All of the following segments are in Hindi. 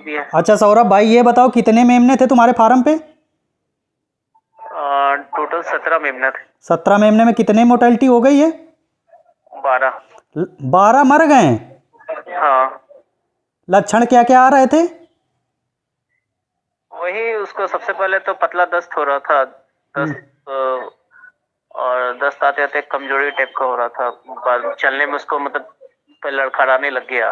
दिया। अच्छा सौरभ भाई, ये बताओ कितने मेमने थे तुम्हारे फार्म पे? टोटल 17 मेमना थे। 17 मेमने में कितने मोर्टेलिटी हो गई है? 12। 12 मर गए हैं। हाँ, लक्षण क्या क्या आ रहे थे? वही उसको सबसे पहले तो पतला दस्त हो रहा था। दस्त और दस्त आते आते कमजोरी टाइप का हो रहा था। बाद चलने में उसको मतलब लड़खड़ाने लग गया।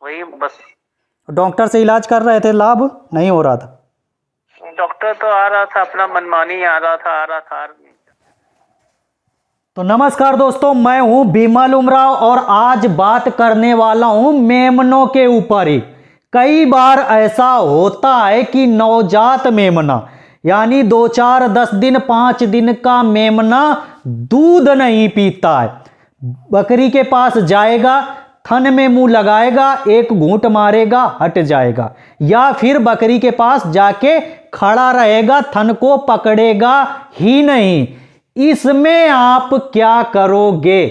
वही बस। डॉक्टर से इलाज कर रहे थे, लाभ नहीं हो रहा था? डॉक्टर तो आ रहा था, अपना मनमानी आ रहा था। तो नमस्कार दोस्तों, मैं हूं बिमल उमराव और आज बात करने वाला हूं मेमनों के ऊपर ही। कई बार ऐसा होता है कि नवजात मेमना यानी 2, 4, 10 दिन 5 दिन का मेमना दूध नहीं पीता है। बकरी के पास जाएगा, थन में मुंह लगाएगा, एक घूंट मारेगा, हट जाएगा, या फिर बकरी के पास जाके खड़ा रहेगा, थन को पकड़ेगा ही नहीं। इसमें आप क्या करोगे?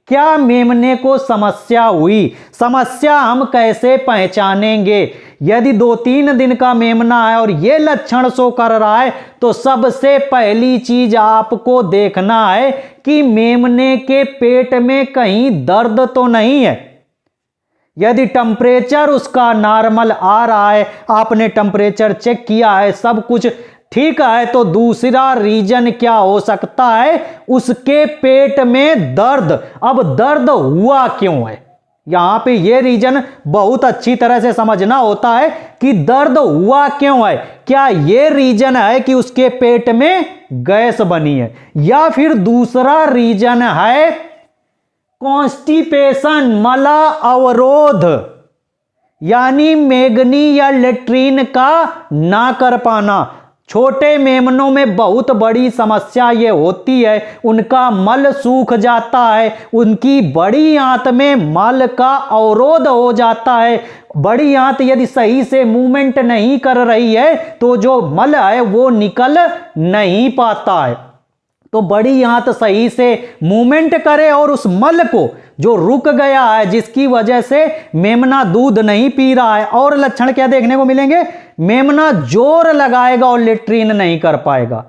क्या मेमने को समस्या हुई? समस्या हम कैसे पहचानेंगे? यदि 2-3 दिन का मेमना है और ये लक्षण शो कर रहा है तो सबसे पहली चीज आपको देखना है कि मेमने के पेट में कहीं दर्द तो नहीं है। यदि टेम्परेचर उसका नॉर्मल आ रहा है, आपने टेम्परेचर चेक किया है, सब कुछ ठीक है, तो दूसरा रीजन क्या हो सकता है? उसके पेट में दर्द। अब दर्द हुआ क्यों है, यहां पे ये रीजन बहुत अच्छी तरह से समझना होता है कि दर्द हुआ क्यों है। क्या ये रीजन है कि उसके पेट में गैस बनी है, या फिर दूसरा रीजन है कॉन्स्टिपेशन, मला अवरोध, यानी मेगनी या लेट्रिन का ना कर पाना। छोटे मेमनों में बहुत बड़ी समस्या ये होती है, उनका मल सूख जाता है, उनकी बड़ी आंत में मल का अवरोध हो जाता है। बड़ी आंत यदि सही से मूवमेंट नहीं कर रही है तो जो मल है वो निकल नहीं पाता है। तो बड़ी आंत सही से मूवमेंट करे और उस मल को जो रुक गया है, जिसकी वजह से मेमना दूध नहीं पी रहा है। और लक्षण क्या देखने को मिलेंगे? मेमना जोर लगाएगा और लेट्रिन नहीं कर पाएगा।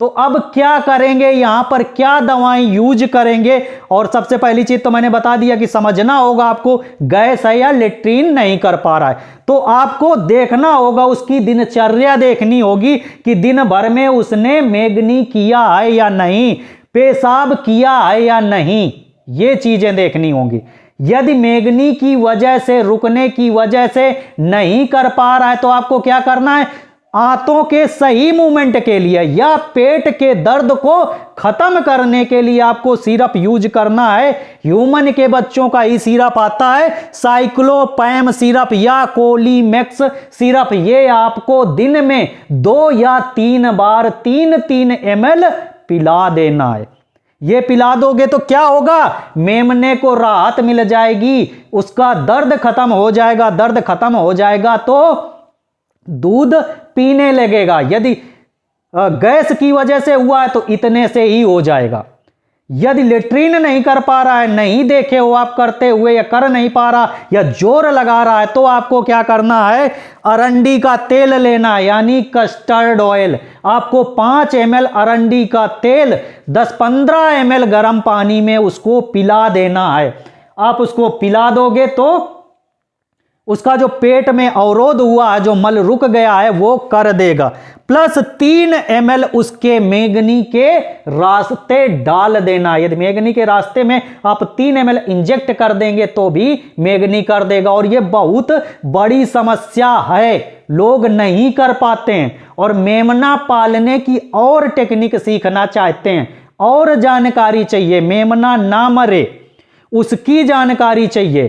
तो अब क्या करेंगे, यहां पर क्या दवाएं यूज करेंगे? और सबसे पहली चीज तो मैंने बता दिया कि समझना होगा आपको गैस है या लेट्रिन नहीं कर पा रहा है। तो आपको देखना होगा, उसकी दिनचर्या देखनी होगी कि दिन भर में उसने मेगनी किया है या नहीं, पेशाब किया है या नहीं, ये चीजें देखनी होंगी। यदि मेगनी की वजह से, रुकने की वजह से नहीं कर पा रहा है तो आपको क्या करना है? आंतों के सही मूवमेंट के लिए या पेट के दर्द को खत्म करने के लिए आपको सिरप यूज करना है। ह्यूमन के बच्चों का ही सिरप आता है, साइक्लोपैम सिरप या कोलीमैक्स सिरप। ये आपको दिन में 2 या 3 बार 3-3 ml पिला देना है। ये पिला दोगे तो क्या होगा? मेमने को राहत मिल जाएगी, उसका दर्द खत्म हो जाएगा। दर्द खत्म हो जाएगा तो दूध पीने लगेगा। यदि गैस की वजह से हुआ है तो इतने से ही हो जाएगा। यदि लेट्रिन नहीं कर पा रहा है, नहीं देखे हो आप करते हुए, या कर नहीं पा रहा, या जोर लगा रहा है, तो आपको क्या करना है? अरंडी का तेल लेना है, यानी कस्टर्ड ऑयल। आपको 5 ml अरंडी का तेल 10-15 ml गर्म पानी में उसको पिला देना है। आप उसको पिला दोगे तो उसका जो पेट में अवरोध हुआ है, जो मल रुक गया है, वो कर देगा। प्लस 3 ml उसके मेगनी के रास्ते डाल देना। यदि मेगनी के रास्ते में आप 3 ml इंजेक्ट कर देंगे तो भी मेगनी कर देगा। और ये बहुत बड़ी समस्या है, लोग नहीं कर पाते हैं और मेमना पालने की और टेक्निक सीखना चाहते हैं, और जानकारी चाहिए, मेमना ना मरे उसकी जानकारी चाहिए,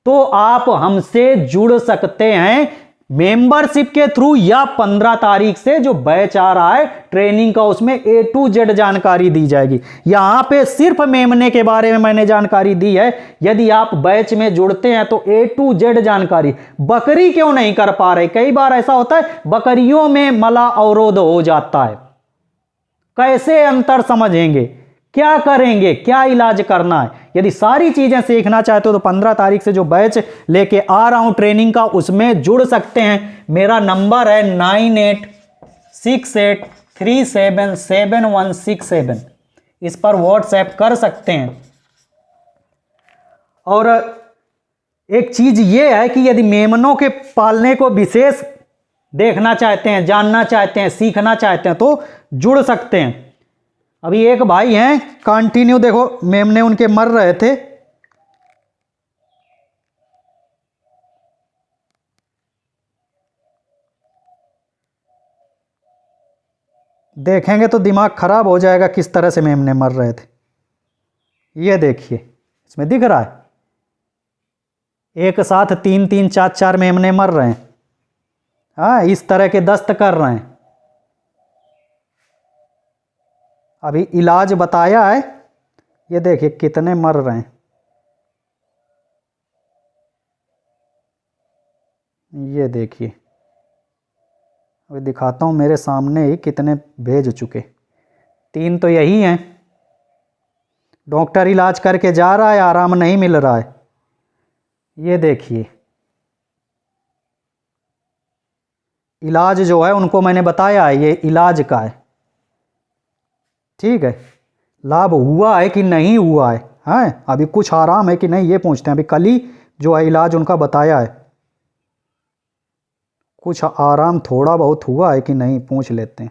तो आप हमसे जुड़ सकते हैं मेंबरशिप के थ्रू, या 15 तारीख से जो बैच आ रहा है ट्रेनिंग का, उसमें A to Z जानकारी दी जाएगी। यहां पे सिर्फ मेमने के बारे में मैंने जानकारी दी है। यदि आप बैच में जुड़ते हैं तो A to Z जानकारी। बकरी क्यों नहीं कर पा रहे? कई बार ऐसा होता है बकरियों में मला अवरोध हो जाता है, कैसे अंतर समझेंगे? क्या करेंगे, क्या इलाज करना है। यदि सारी चीजें सीखना चाहते हो तो 15 तारीख से जो बैच लेके आ रहा हूं ट्रेनिंग का, उसमें जुड़ सकते हैं। मेरा नंबर है 9868377167। इस पर व्हाट्सएप कर सकते हैं। और एक चीज ये है कि यदि मेमनों के पालने को विशेष देखना चाहते हैं, जानना चाहते हैं, सीखना चाहते हैं तो जुड़ सकते हैं। अभी एक भाई हैं कंटिन्यू, देखो मेमने उनके मर रहे थे, देखेंगे तो दिमाग खराब हो जाएगा किस तरह से मेमने मर रहे थे। ये देखिए इसमें दिख रहा है, एक साथ 3-3 4-4 मेमने मर रहे हैं। हाँ, इस तरह के दस्त कर रहे हैं। अभी इलाज बताया है, ये देखिए कितने मर रहे हैं। ये देखिए, अभी दिखाता हूँ, मेरे सामने ही कितने भेज चुके। 3 तो यही हैं। डॉक्टर इलाज करके जा रहा है, आराम नहीं मिल रहा है। ये देखिए, इलाज जो है उनको मैंने बताया है, ये इलाज का है, ठीक है। लाभ हुआ है कि नहीं हुआ है, हैं? अभी कुछ आराम है कि नहीं ये पूछते हैं। अभी कल ही जो है इलाज उनका बताया है, कुछ आराम थोड़ा बहुत हुआ है कि नहीं पूछ लेते हैं।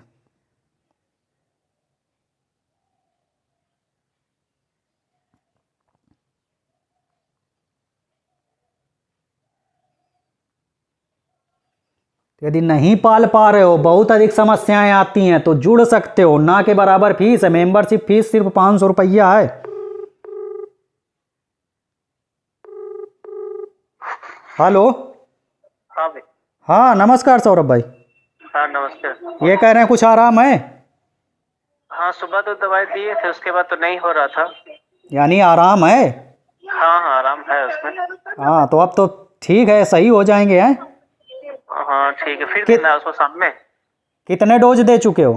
यदि नहीं पाल पा रहे हो, बहुत अधिक समस्याएं आती हैं तो जुड़ सकते हो। ना के बराबर फीस है, मेंबरशिप फीस सिर्फ 500 रुपया है। हेलो। हाँ भाई। हाँ नमस्कार सौरभ भाई। हाँ नमस्कार। ये कह रहे हैं कुछ आराम है? हाँ, सुबह तो दवाई दिए थे, उसके बाद तो नहीं हो रहा था। यानी आराम है? हाँ हाँ, आराम है उसमें। हाँ, तो अब तो ठीक है, सही हो जाएंगे हैं। हाँ ठीक है, फिर देना उसको शाम में। कितने डोज दे चुके हो?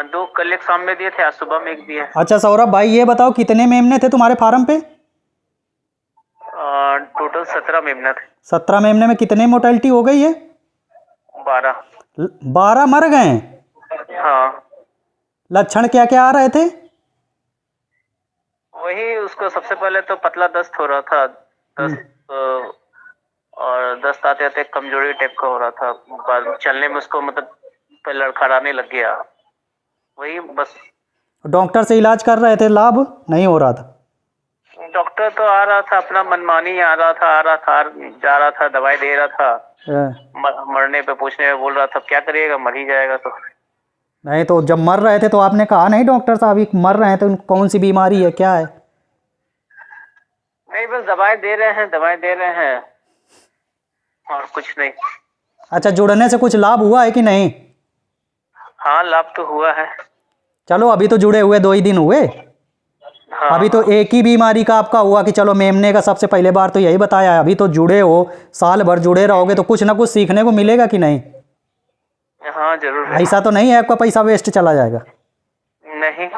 2 कल एक शाम में दिए थे, आज सुबह में एक दिए। अच्छा सौरभ भाई, ये बताओ कितने मेमने थे तुम्हारे फार्म पे? टोटल 17 मेमना थे। 17 मेमने में कितने मोर्टेलिटी हो गई है? 12। 12 मर गए हैं? हाँ। लक्षण क्या क्या आ रहे थे? वही, उसको सबसे पहले तो पतला दस्त हो रहा था, दस्त और दस्त आते आते कमजोरी टाइप का हो रहा था। बाद चलने में उसको मतलब लड़खड़ाने लग गया। वही बस। डॉक्टर से इलाज कर रहे थे, लाभ नहीं हो रहा था? डॉक्टर तो आ रहा था, अपना मनमानी आ रहा था जा रहा था, दवाई दे रहा था। मरने पे पूछने में बोल रहा था क्या करिएगा, मर ही जाएगा। तो नहीं, तो जब मर रहे थे तो आपने कहा नहीं डॉक्टर साहब मर रहे हैं तो कौन सी बीमारी है, क्या है? नहीं, बस दवाई दे रहे हैं और कुछ नहीं। अच्छा, जुड़ने से कुछ लाभ हुआ है कि नहीं? हाँ, लाभ तो हुआ है। चलो, अभी तो जुड़े हुए 2 ही दिन हुए। हाँ, अभी तो एक ही बीमारी का आपका हुआ कि चलो मेमने का सबसे पहले बार तो यही बताया है। अभी तो जुड़े हो, साल भर जुड़े रहोगे तो कुछ ना कुछ सीखने को मिलेगा कि नहीं? हाँ जरूर। ऐसा तो नहीं है आपका पैसा वेस्ट चला जाएगा? नहीं।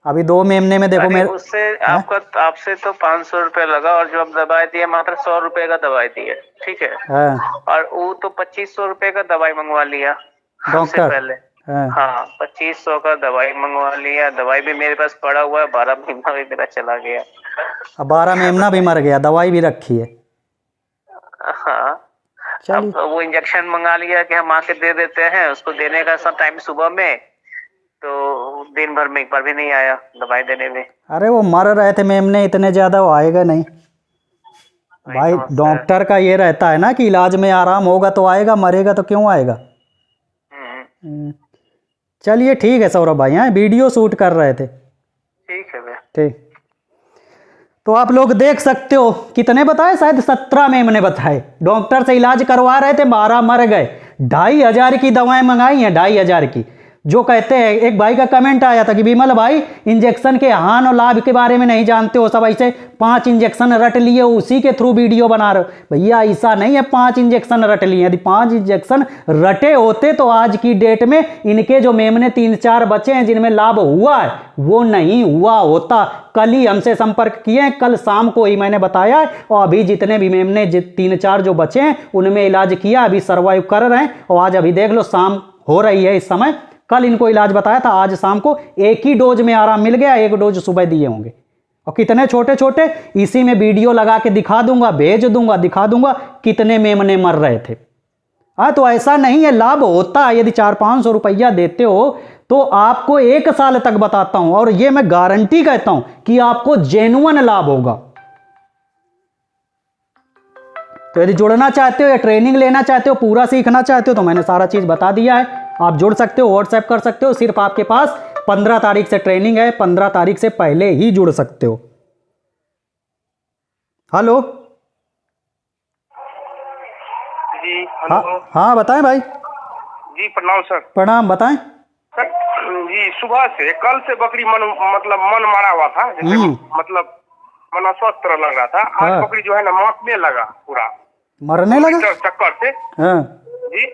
अभी 2 मेमने में देखो मेरे उससे आपसे तो 500 रुपये लगा, और जो अब दवाई दिए मात्र 100 रुपए का दवाई दिए, ठीक है। हाँ। और वो तो 2500 रुपए का दवाई मंगवा लिया डॉक्टर पहले। हाँ। 2500 का दवाई मंगवा लिया। दवाई भी मेरे पास पड़ा हुआ है, 12 महीना भी मेरा चला गया। अब 12 मेमना भी मर गया, दवाई भी रखी है। हाँ, अब वो इंजेक्शन मंगा लिया कि हम आके दे देते हैं, उसको देने का सब टाइम सुबह में, तो दिन भर में एक बार भी नहीं आया दवाई देने में। अरे वो मर रहे थे मेमने, इतने ज्यादा वो आएगा नहीं भाई। डॉक्टर का ये रहता है ना कि इलाज में आराम होगा तो आएगा, मरेगा तो क्यों आएगा। चलिए ठीक है सौरभ भाई, हैं वीडियो शूट कर रहे थे। ठीक है भैया। ठीक, तो आप लोग देख सकते हो कितने बताए, शायद 17 मेमने बताए। डॉक्टर से इलाज करवा रहे थे, 12 मर गए। 2500 की दवाएं मंगाई हैं, 2500 की। जो कहते हैं, एक भाई का कमेंट आया था कि विमल भाई इंजेक्शन के हानि और लाभ के बारे में नहीं जानते हो, सब ऐसे 5 इंजेक्शन रट लिए उसी के थ्रू वीडियो बना रहे हो। भैया ऐसा नहीं है 5 इंजेक्शन रट लिए, यदि 5 इंजेक्शन रटे होते तो आज की डेट में इनके जो मेमने 3-4 बचे हैं जिनमें लाभ हुआ है वो नहीं हुआ होता। कल ही हमसे संपर्क किए हैं, कल शाम को ही मैंने बताया है, और अभी जितने भी मेमने 3-4 जो बचे हैं उनमें इलाज किया, अभी सर्वाइव कर रहे हैं। और आज अभी देख लो शाम हो रही है इस समय, कल इनको इलाज बताया था, आज शाम को एक ही डोज में आराम मिल गया, 1 डोज सुबह दिए होंगे। और कितने छोटे छोटे, इसी में वीडियो लगा के दिखा दूंगा, भेज दूंगा, दिखा दूंगा कितने मेमने मर रहे थे। हाँ, तो ऐसा नहीं है, लाभ होता है। यदि 400-500 रुपया देते हो तो आपको 1 साल तक बताता हूं, और ये मैं गारंटी कहता हूं कि आपको जेन्युइन लाभ होगा। तो यदि जुड़ना चाहते हो या ट्रेनिंग लेना चाहते हो, पूरा सीखना चाहते हो, तो मैंने सारा चीज बता दिया है। आप जुड़ सकते हो, व्हाट्सएप कर सकते हो। सिर्फ आपके पास 15 तारीख से ट्रेनिंग है, 15 तारीख से पहले ही जुड़ सकते हो। हेलो जी, हेलो। हाँ बताएं भाई। जी प्रणाम सर। प्रणाम, बताएं सर जी, सुबह से कल से बकरी मन मारा हुआ था, जैसे मतलब मन अस्वस्थ तरह लग रहा था। आज बकरी जो है ना मरने लगा, पूरा मरने लगा चक्कर से। हाँ। जी,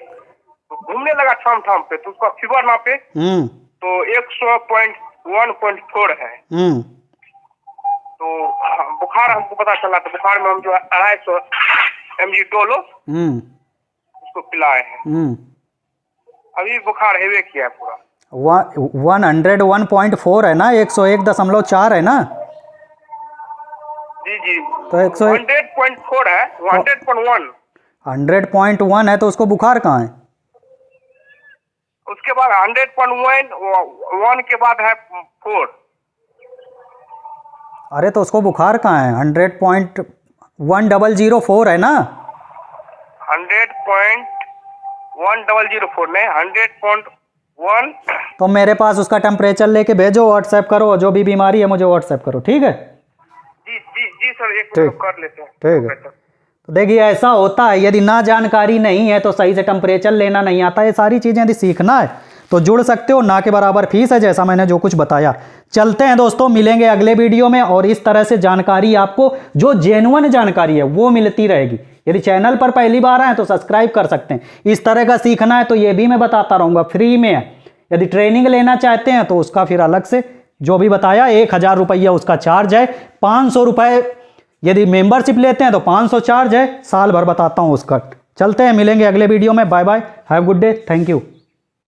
तो घूमने लगा ठाम ठाम पे, तो उसका फीवर नापे तो 100.1.4 है। तो बुखार हमको पता चला, तो बुखार में हम जो 250 mg डोलो उसको पिलाए हैं। अभी बुखार हेवे किया है पूरा। 101.4 है ना, 101.4 है ना। जी जी, तो 100.4 है, 100.1 100.1 है, तो उसको बुखार कहाँ है? उसके बाद 100.1 के बाद है 4। अरे तो उसको बुखार कहाँ है? 100.1004 है ना। 100.1004 नहीं, 100.1। तो मेरे पास उसका टेम्परेचर लेके भेजो, व्हाट्सएप करो, जो भी बीमारी है मुझे व्हाट्सएप करो, ठीक है? जी जी जी सर, एक मिनट कर लेते हैं। ठीक है। तो देखिए ऐसा होता है, यदि ना जानकारी नहीं है तो सही से टेम्परेचर लेना नहीं आता। ये सारी चीज़ें यदि सीखना है तो जुड़ सकते हो, ना के बराबर फीस है, जैसा मैंने जो कुछ बताया। चलते हैं दोस्तों, मिलेंगे अगले वीडियो में, और इस तरह से जानकारी आपको जो जेन्युइन जानकारी है वो मिलती रहेगी। यदि चैनल पर पहली बार आए तो सब्सक्राइब कर सकते हैं। इस तरह का सीखना है तो ये भी मैं बताता रहूँगा, फ्री में है। यदि ट्रेनिंग लेना चाहते हैं तो उसका फिर अलग से जो भी बताया 1000 रुपया उसका चार्ज है। 500 रुपये यदि मेंबरशिप लेते हैं तो 500 चार्ज है, साल भर बताता हूँ उसका। चलते हैं, मिलेंगे अगले वीडियो में। Bye bye, have good day, thank you.